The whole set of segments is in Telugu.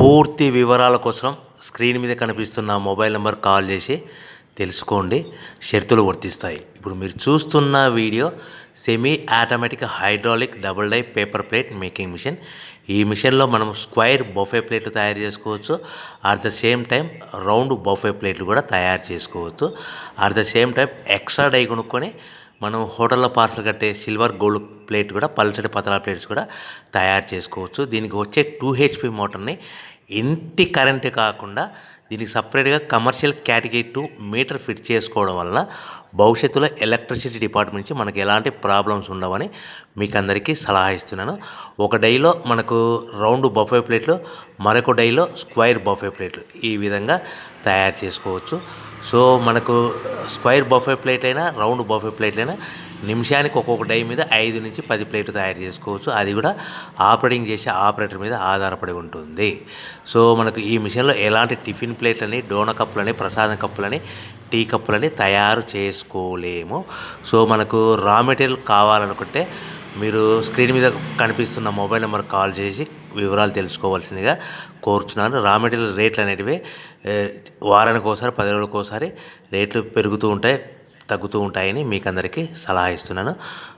పూర్తి వివరాల కోసం స్క్రీన్ మీద కనిపిస్తున్న మొబైల్ నెంబర్ కాల్ చేసి తెలుసుకోండి. షరతులు వర్తిస్తాయి. ఇప్పుడు మీరు చూస్తున్న video semi automatic hydraulic double die paper plate making machine. ఈ మిషన్లో మనం స్క్వైర్ బఫే ప్లేట్లు తయారు చేసుకోవచ్చు. At the same time round buffet ప్లేట్లు కూడా తయారు చేసుకోవచ్చు. At the same time extra die కొనుక్కొని మనం హోటల్లో పార్సల్ కట్టే సిల్వర్ గోల్డ్ ప్లేట్ కూడా పల్చటి పతలా ప్లేట్స్ కూడా తయారు చేసుకోవచ్చు. దీనికి వచ్చే 2 HP మోటార్ని ఇంటి కరెంటు కాకుండా దీనికి సపరేట్గా కమర్షియల్ కేటగిరీ 2 మీటర్ ఫిట్ చేసుకోవడం వల్ల భవిష్యత్తులో ఎలక్ట్రిసిటీ డిపార్ట్మెంట్ నుంచి మనకు ఎలాంటి ప్రాబ్లమ్స్ ఉండవని మీకు అందరికీ సలహా ఇస్తున్నాను. ఒక డైలో మనకు రౌండ్ బఫే ప్లేట్లు, మరొక డైలో స్క్వైర్ బఫే ప్లేట్లు ఈ విధంగా తయారు చేసుకోవచ్చు. సో మనకు స్క్వైర్ బఫే ప్లేట్ అయినా రౌండ్ బఫే ప్లేట్ అయినా నిమిషానికి ఒక్కొక్క డై మీద 5 నుంచి 10 ప్లేట్లు తయారు చేసుకోవచ్చు. అది కూడా ఆపరేటింగ్ చేసే ఆపరేటర్ మీద ఆధారపడి ఉంటుంది. సో మనకు ఈ మిషన్లో ఎలాంటి టిఫిన్ ప్లేట్లని, డోన కప్పులని, ప్రసాదం కప్పులని, టీ కప్పులని తయారు చేసుకోలేము. సో మనకు రా మెటీరియల్ కావాలనుకుంటే మీరు స్క్రీన్ మీద కనిపిస్తున్న మొబైల్ నెంబర్ కాల్ చేసి వివరాలు తెలుసుకోవాల్సిందిగా కోరుచున్నాను. రా మెటీరియల్ రేట్లు అనేటివి వారానికి ఒకసారి, 10 రోజులకు ఒకసారి రేట్లు పెరుగుతూ ఉంటాయి, తగ్గుతూ ఉంటాయని మీకు అందరికీ సలహా ఇస్తున్నాను.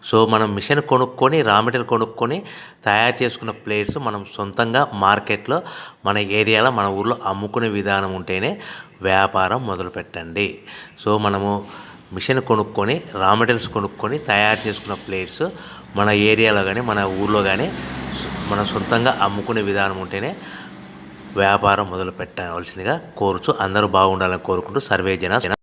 సో మనం మిషన్ కొనుక్కొని, రా మెటీరియల్ కొనుక్కొని తయారు చేసుకున్న ప్లేట్స్ మనం సొంతంగా మార్కెట్లో మన ఏరియాలో, మన ఊర్లో అమ్ముకునే విధానం ఉంటేనే వ్యాపారం మొదలు పెట్టండి. సో మనము మిషన్ కొనుక్కొని, రా మెటీరియల్స్ కొనుక్కొని తయారు చేసుకున్న ప్లేట్స్ మన ఏరియాలో కానీ, మన ఊర్లో కానీ మనం సొంతంగా అమ్ముకునే విధానం ఉంటేనే వ్యాపారం మొదలు పెట్టవలసిందిగా కోరుచు. అందరూ బాగుండాలని కోరుకుంటూ సర్వే జన